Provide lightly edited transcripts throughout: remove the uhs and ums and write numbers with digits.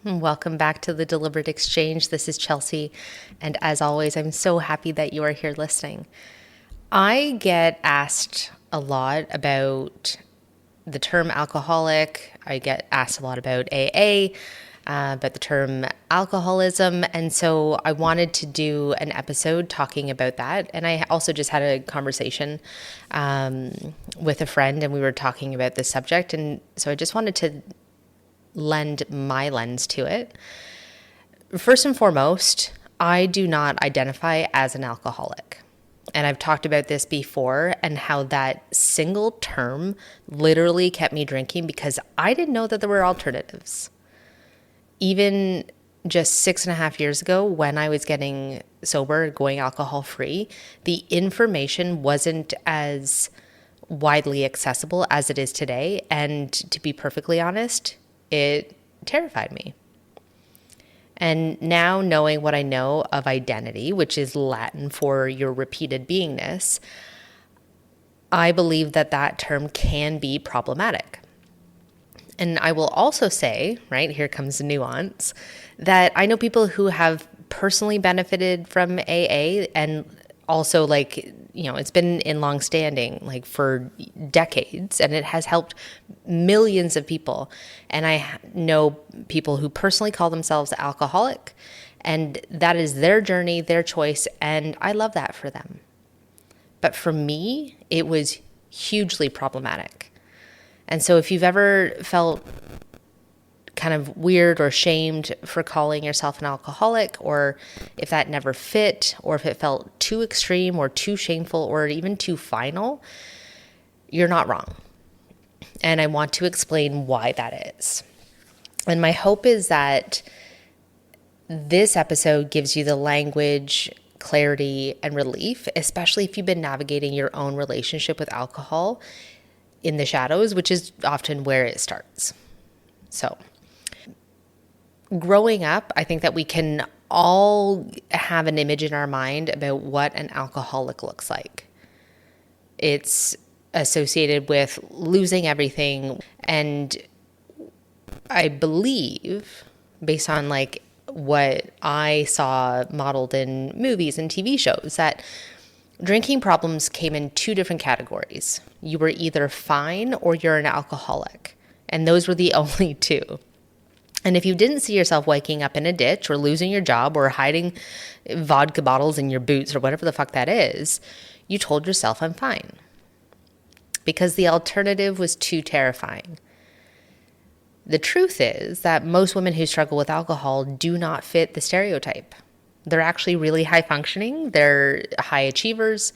Welcome back to the Deliberate Exchange. This is Chelsea, and as always, I'm so happy that you are here listening. I get asked a lot about the term alcoholic. I get asked a lot about AA, about the term alcoholism, and so I wanted to do an episode talking about that. And I also just had a conversation with a friend, and we were talking about this subject, and so I just wanted to lend my lens to it. First and foremost, I do not identify as an alcoholic. And I've talked about this before and how that single term literally kept me drinking because I didn't know that there were alternatives. Even just 6.5 years ago, when I was getting sober, going alcohol free, the information wasn't as widely accessible as it is today. And to be perfectly honest, it terrified me. And now knowing what I know of identity, which is Latin for your repeated beingness, I believe that that term can be problematic. And I will also say, right, here comes the nuance, that I know people who have personally benefited from AA and also it's been in long standing, for decades, and it has helped millions of people. And I know people who personally call themselves alcoholic, and that is their journey, their choice, and I love that for them. But for me, it was hugely problematic. And so if you've ever felt kind of weird or shamed for calling yourself an alcoholic, or if that never fit, or if it felt too extreme or too shameful or even too final, you're not wrong. And I want to explain why that is. And my hope is that this episode gives you the language, clarity, and relief, especially if you've been navigating your own relationship with alcohol in the shadows, which is often where it starts. So, growing up, I think that we can all have an image in our mind about what an alcoholic looks like. It's associated with losing everything. And I believe, based on what I saw modeled in movies and TV shows, that drinking problems came in two different categories. You were either fine or you're an alcoholic. And those were the only two. And if you didn't see yourself waking up in a ditch or losing your job or hiding vodka bottles in your boots or whatever the fuck that is, you told yourself, I'm fine. Because the alternative was too terrifying. The truth is that most women who struggle with alcohol do not fit the stereotype. They're actually really high functioning. They're high achievers,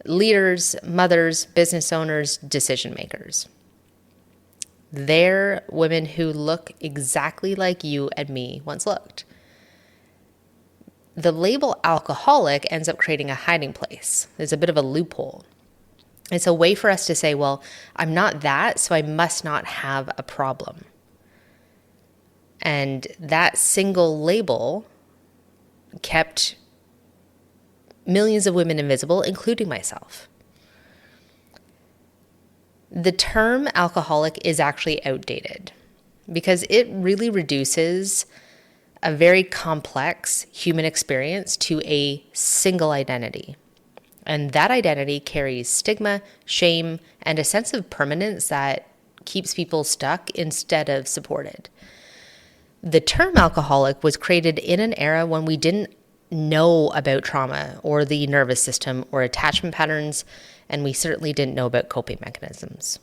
leaders, mothers, business owners, decision makers. They're women who look exactly like you and me once looked. The label alcoholic ends up creating a hiding place. There's a bit of a loophole. It's a way for us to say, well, I'm not that, so I must not have a problem. And that single label kept millions of women invisible, including myself. The term alcoholic is actually outdated because it really reduces a very complex human experience to a single identity. And that identity carries stigma, shame, and a sense of permanence that keeps people stuck instead of supported. The term alcoholic was created in an era when we didn't know about trauma or the nervous system or attachment patterns, and we certainly didn't know about coping mechanisms.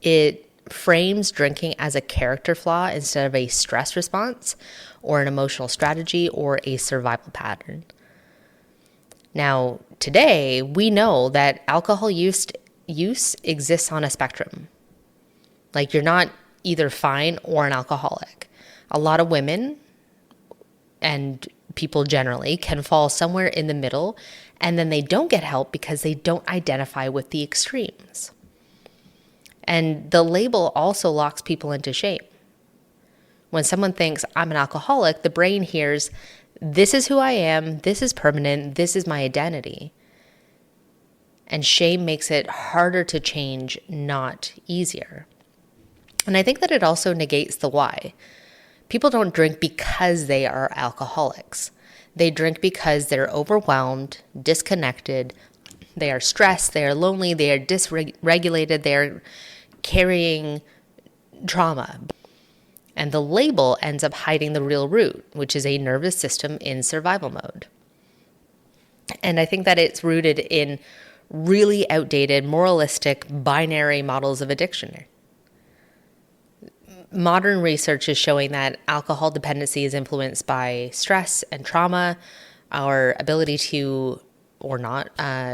It frames drinking as a character flaw instead of a stress response or an emotional strategy or a survival pattern. Now, today, we know that alcohol use exists on a spectrum. You're not either fine or an alcoholic. A lot of women and people generally can fall somewhere in the middle, and then they don't get help because they don't identify with the extremes. And the label also locks people into shame. When someone thinks, I'm an alcoholic, the brain hears, this is who I am, this is permanent, this is my identity. And shame makes it harder to change, not easier. And I think that it also negates the why. People don't drink because they are alcoholics. They drink because they're overwhelmed, disconnected, they are stressed, they are lonely, they are dysregulated, they're carrying trauma. And the label ends up hiding the real root, which is a nervous system in survival mode. And I think that it's rooted in really outdated, moralistic, binary models of addiction. Modern research is showing that alcohol dependency is influenced by stress and trauma, our ability to or not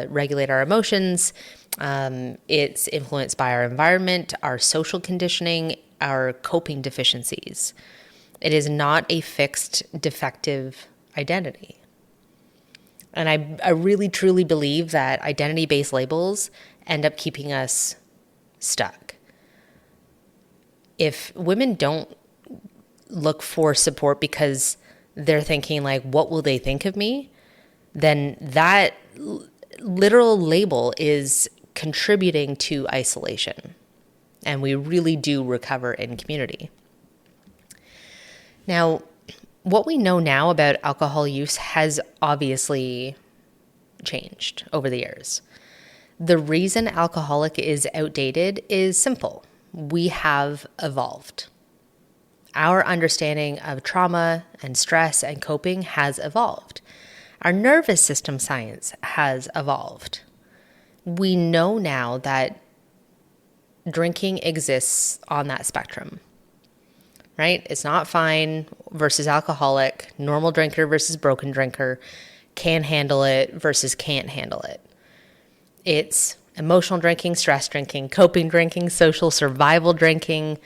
regulate our emotions. It's influenced by our environment, our social conditioning, our coping deficiencies. It is not a fixed, defective identity. And I really, truly believe that identity-based labels end up keeping us stuck. If women don't look for support because they're thinking like, what will they think of me? Then that literal label is contributing to isolation. And we really do recover in community. Now, what we know now about alcohol use has obviously changed over the years. The reason alcoholic is outdated is simple. We have evolved. Our understanding of trauma and stress and coping has evolved. Our nervous system science has evolved. We know now that drinking exists on that spectrum, right? It's not fine versus alcoholic, normal drinker versus broken drinker, can handle it versus can't handle it. It's emotional drinking, stress drinking, coping drinking, social survival drinking.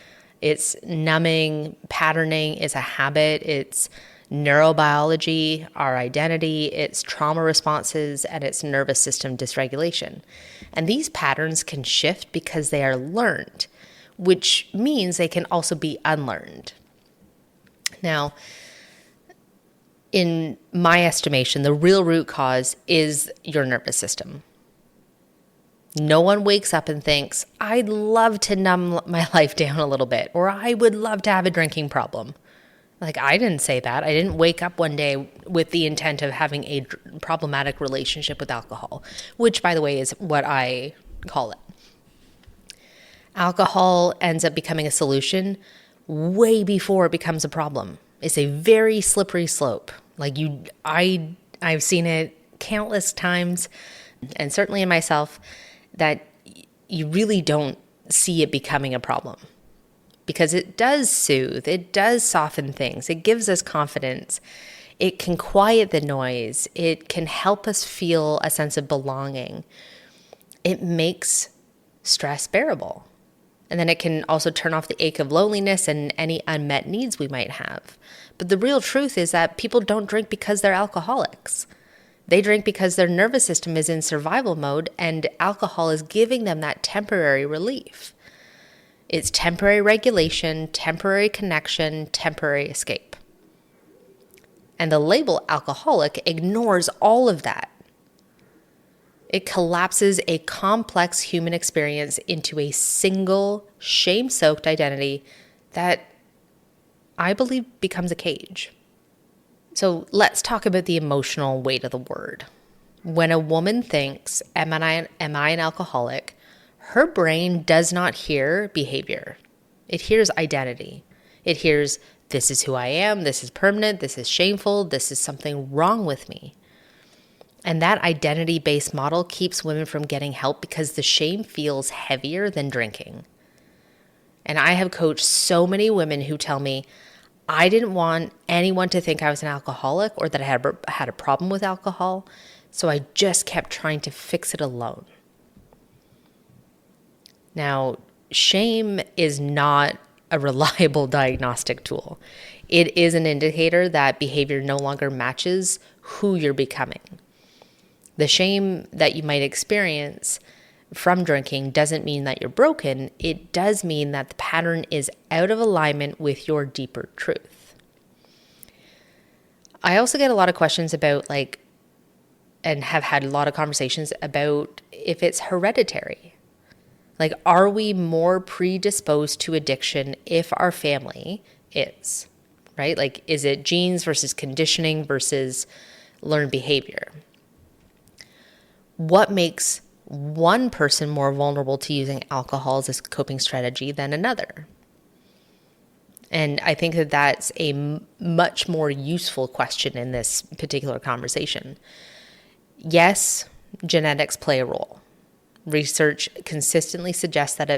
It's numbing, patterning, it's a habit, it's neurobiology, our identity, it's trauma responses, and it's nervous system dysregulation. And these patterns can shift because they are learned, which means they can also be unlearned. Now, in my estimation, the real root cause is your nervous system. No one wakes up and thinks, I'd love to numb my life down a little bit, or I would love to have a drinking problem. Like, I didn't say that. I didn't wake up one day with the intent of having a problematic relationship with alcohol, which, by the way, is what I call it. Alcohol ends up becoming a solution way before it becomes a problem. It's a very slippery slope. Like I've seen it countless times, and certainly in myself, that you really don't see it becoming a problem. Because it does soothe, it does soften things, it gives us confidence, it can quiet the noise, it can help us feel a sense of belonging. It makes stress bearable. And then it can also turn off the ache of loneliness and any unmet needs we might have. But the real truth is that people don't drink because they're alcoholics. They drink because their nervous system is in survival mode and alcohol is giving them that temporary relief. It's temporary regulation, temporary connection, temporary escape. And the label alcoholic ignores all of that. It collapses a complex human experience into a single shame-soaked identity that I believe becomes a cage. So let's talk about the emotional weight of the word. When a woman thinks, am I an alcoholic? Her brain does not hear behavior. It hears identity. It hears, this is who I am, this is permanent, this is shameful, this is something wrong with me. And that identity-based model keeps women from getting help because the shame feels heavier than drinking. And I have coached so many women who tell me, I didn't want anyone to think I was an alcoholic or that I had a problem with alcohol, so I just kept trying to fix it alone. Now, shame is not a reliable diagnostic tool. It is an indicator that behavior no longer matches who you're becoming. The shame that you might experience from drinking doesn't mean that you're broken. It does mean that the pattern is out of alignment with your deeper truth. I also get a lot of questions about and have had a lot of conversations about if it's hereditary. Like, are we more predisposed to addiction if our family is? right? Like, is it genes versus conditioning versus learned behavior? What makes one person more vulnerable to using alcohol as a coping strategy than another? And I think that that's a much more useful question in this particular conversation. Yes, genetics play a role. Research consistently suggests that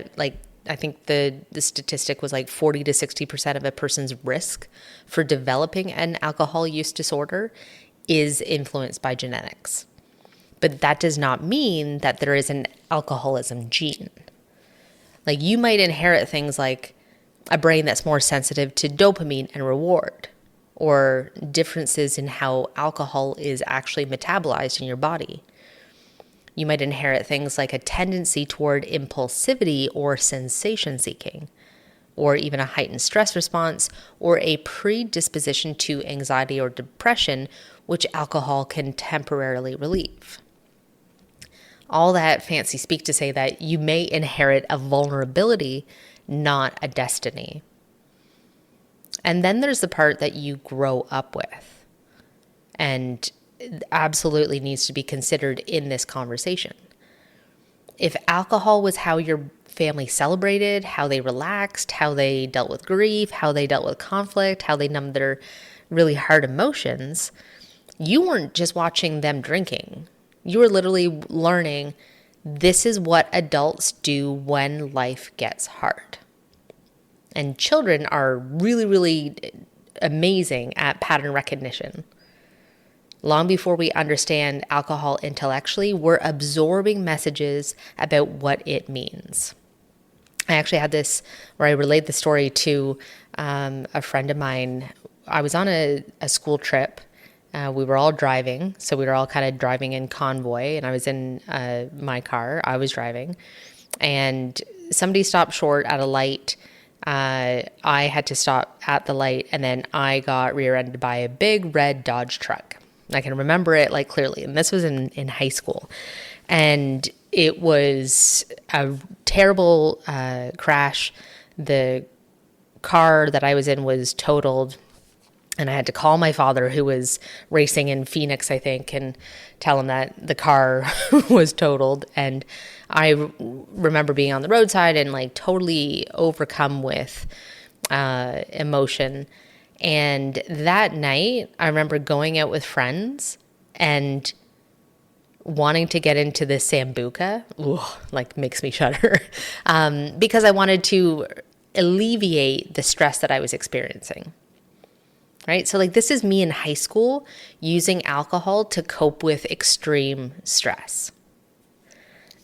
I think the statistic was like 40 to 60% of a person's risk for developing an alcohol use disorder is influenced by genetics. But that does not mean that there is an alcoholism gene. Like, you might inherit things like a brain that's more sensitive to dopamine and reward, or differences in how alcohol is actually metabolized in your body. You might inherit things like a tendency toward impulsivity or sensation seeking, or even a heightened stress response, or a predisposition to anxiety or depression, which alcohol can temporarily relieve. All that fancy speak to say that you may inherit a vulnerability, not a destiny. And then there's the part that you grow up with, and absolutely needs to be considered in this conversation. If alcohol was how your family celebrated, how they relaxed, how they dealt with grief, how they dealt with conflict, how they numbed their really hard emotions, you weren't just watching them drinking. You were literally learning, this is what adults do when life gets hard. And children are really, really amazing at pattern recognition. Long before we understand alcohol intellectually, we're absorbing messages about what it means. I actually had this where I relayed the story to a friend of mine. I was on a school trip. We were all driving, so we were all kind of driving in convoy, and I was in my car. I was driving, and somebody stopped short at a light. I had to stop at the light, and then I got rear-ended by a big red Dodge truck. I can remember it like clearly, and this was in high school, and it was a terrible crash. The car that I was in was totaled, and I had to call my father, who was racing in Phoenix, I think, and tell him that the car was totaled. And I remember being on the roadside and like totally overcome with emotion. And that night, I remember going out with friends and wanting to get into the Sambuca, like makes me shudder, because I wanted to alleviate the stress that I was experiencing. Right? So like, this is me in high school using alcohol to cope with extreme stress.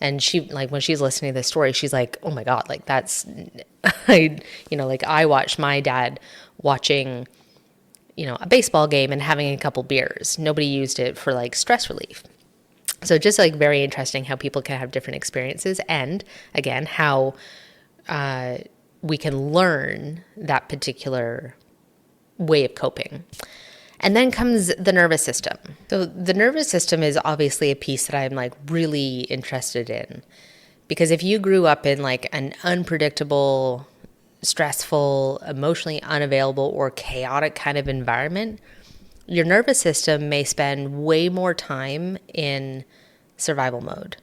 And she, like, when she's listening to this story, she's like, oh my God, like that's, I watched my dad watching, a baseball game and having a couple beers. Nobody used it for like stress relief. So just like very interesting how people can have different experiences, and again, how we can learn that particular way of coping. And then comes the nervous system. So the nervous system is obviously a piece that I'm like really interested in, because if you grew up in like an unpredictable, stressful, emotionally unavailable, or chaotic kind of environment, your nervous system may spend way more time in survival mode.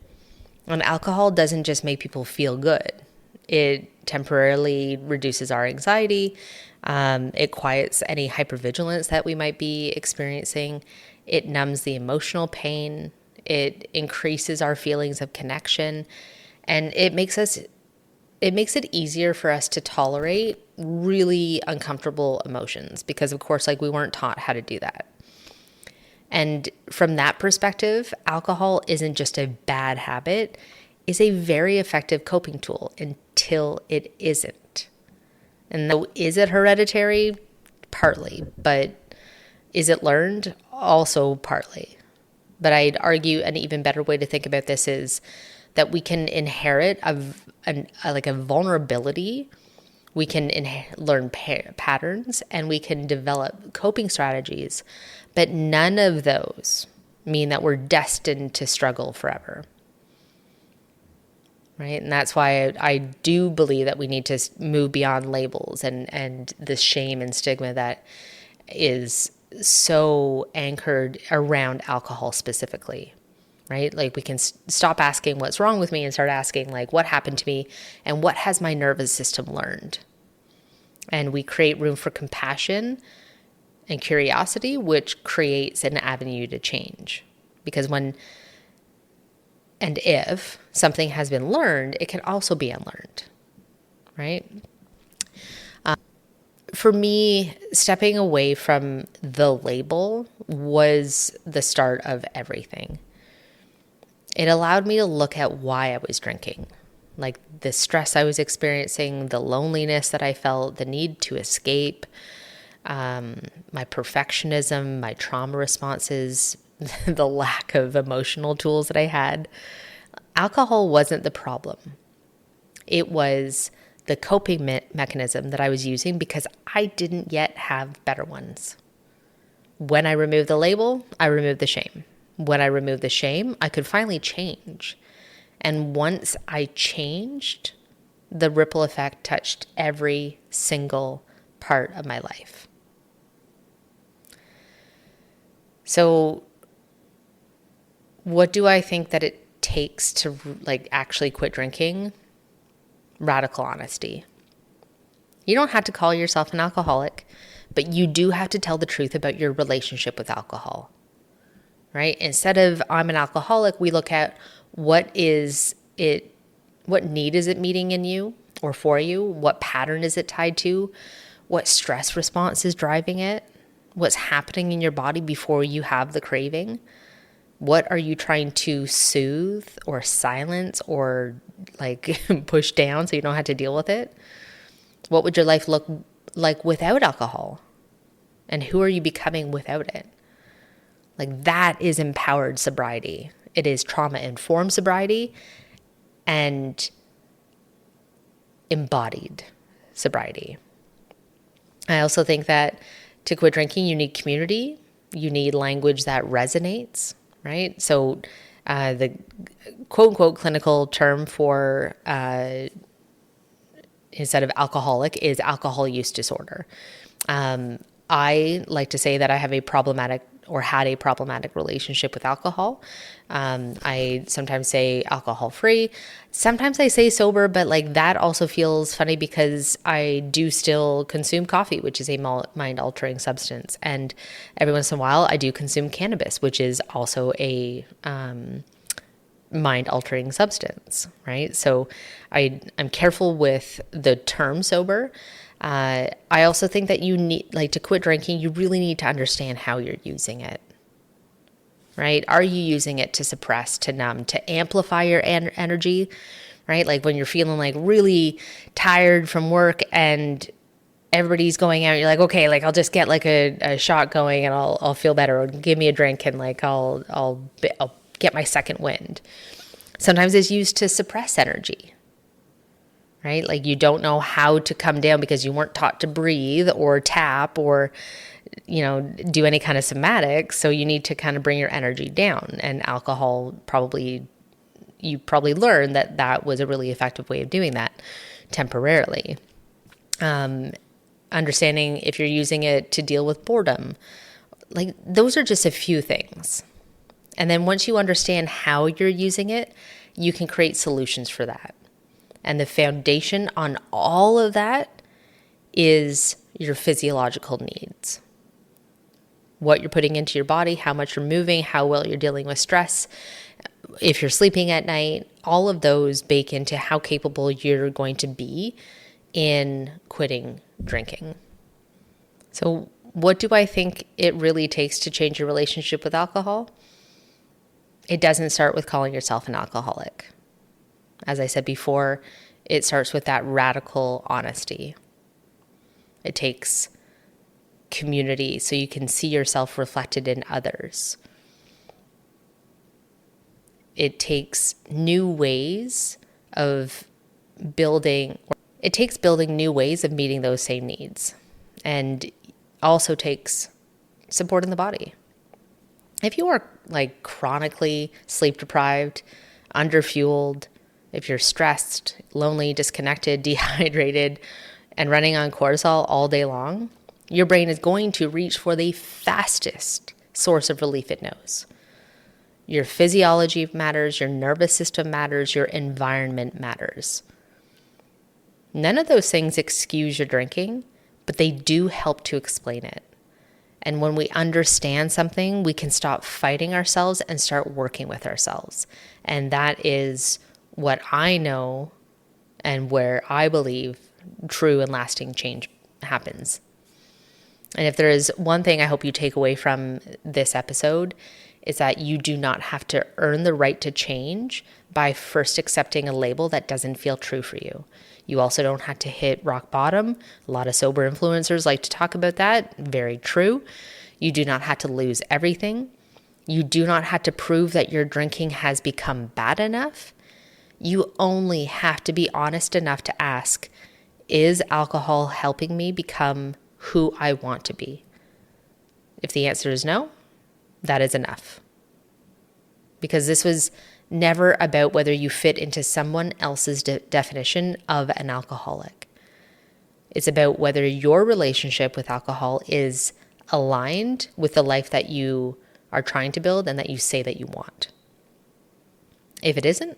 And alcohol doesn't just make people feel good. It temporarily reduces our anxiety. It quiets any hypervigilance that we might be experiencing. It numbs the emotional pain. It increases our feelings of connection, and it makes it easier for us to tolerate really uncomfortable emotions, because of course, like, we weren't taught how to do that. And from that perspective, alcohol isn't just a bad habit, it's a very effective coping tool until it isn't. And though, is it hereditary? Partly. But is it learned? Also partly. But I'd argue an even better way to think about this is that we can inherit a vulnerability. We can learn patterns, and we can develop coping strategies. But none of those mean that we're destined to struggle forever. right? And that's why I do believe that we need to move beyond labels and this shame and stigma that is so anchored around alcohol specifically, right? Like we can stop asking what's wrong with me and start asking like what happened to me and what has my nervous system learned? And we create room for compassion and curiosity, which creates an avenue to change. Because when and if something has been learned, it can also be unlearned, right? For me, stepping away from the label was the start of everything. It allowed me to look at why I was drinking, like the stress I was experiencing, the loneliness that I felt, the need to escape, my perfectionism, my trauma responses, the lack of emotional tools that I had. Alcohol wasn't the problem. It was the coping mechanism that I was using because I didn't yet have better ones. When I removed the label, I removed the shame. When I removed the shame, I could finally change. And once I changed, the ripple effect touched every single part of my life. So what do I think that it takes to like actually quit drinking? Radical honesty. You don't have to call yourself an alcoholic, but you do have to tell the truth about your relationship with alcohol, right? Instead of I'm an alcoholic, we look at what need is it meeting in you or for you? What pattern is it tied to? What stress response is driving it? What's happening in your body before you have the craving? What are you trying to soothe or silence or like push down so you don't have to deal with it? What would your life look like without alcohol? And who are you becoming without it? Like that is empowered sobriety. It is trauma-informed sobriety and embodied sobriety. I also think that to quit drinking, you need community. You need language that resonates, right? So the quote-unquote clinical term for instead of alcoholic is alcohol use disorder. I like to say that I have a problematic or had a problematic relationship with alcohol. I sometimes say alcohol free. Sometimes I say sober, but like that also feels funny because I do still consume coffee, which is a mind altering substance. And every once in a while I do consume cannabis, which is also a mind altering substance, right? So I'm careful with the term sober. I also think that you need, like, to quit drinking, you really need to understand how you're using it, right? Are you using it to suppress, to numb, to amplify your energy, right? Like when you're feeling like really tired from work and everybody's going out, you're like, okay, like I'll just get like a shot going and I'll feel better, or give me a drink and like I'll get my second wind. Sometimes it's used to suppress energy, right? Like you don't know how to come down because you weren't taught to breathe or tap or, do any kind of somatics. So you need to kind of bring your energy down. And alcohol you probably learned that was a really effective way of doing that temporarily. Understanding if you're using it to deal with boredom, like those are just a few things. And then once you understand how you're using it, you can create solutions for that. And the foundation on all of that is your physiological needs. What you're putting into your body, how much you're moving, how well you're dealing with stress, if you're sleeping at night, all of those bake into how capable you're going to be in quitting drinking. So what do I think it really takes to change your relationship with alcohol? It doesn't start with calling yourself an alcoholic. As I said before, it starts with that radical honesty. It takes community so you can see yourself reflected in others. It takes new ways of building new ways of meeting those same needs, and also takes support in the body. If you are like chronically sleep deprived, underfueled, If you're stressed, lonely, disconnected, dehydrated, and running on cortisol all day long, your brain is going to reach for the fastest source of relief it knows. Your physiology matters, your nervous system matters, your environment matters. None of those things excuse your drinking, but they do help to explain it. And when we understand something, we can stop fighting ourselves and start working with ourselves. And that is what I know and where I believe true and lasting change happens. And if there is one thing I hope you take away from this episode, is that you do not have to earn the right to change by first accepting a label that doesn't feel true for you. You also don't have to hit rock bottom. A lot of sober influencers like to talk about that. Very true. You do not have to lose everything. You do not have to prove that your drinking has become bad enough. You only have to be honest enough to ask, is alcohol helping me become who I want to be? If the answer is no, that is enough. Because this was never about whether you fit into someone else's definition of an alcoholic. It's about whether your relationship with alcohol is aligned with the life that you are trying to build and that you say that you want. If it isn't,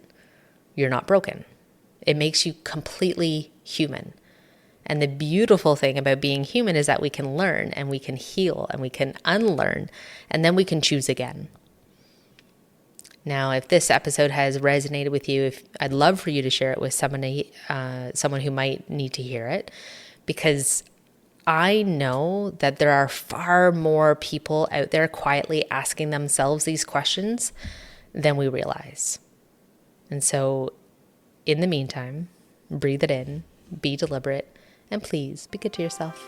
you're not broken. It makes you completely human. And the beautiful thing about being human is that we can learn and we can heal and we can unlearn, and then we can choose again. Now, if this episode has resonated with you, I'd love for you to share it with someone who might need to hear it, because I know that there are far more people out there quietly asking themselves these questions than we realize. And so, in the meantime, breathe it in, be deliberate, and please be good to yourself.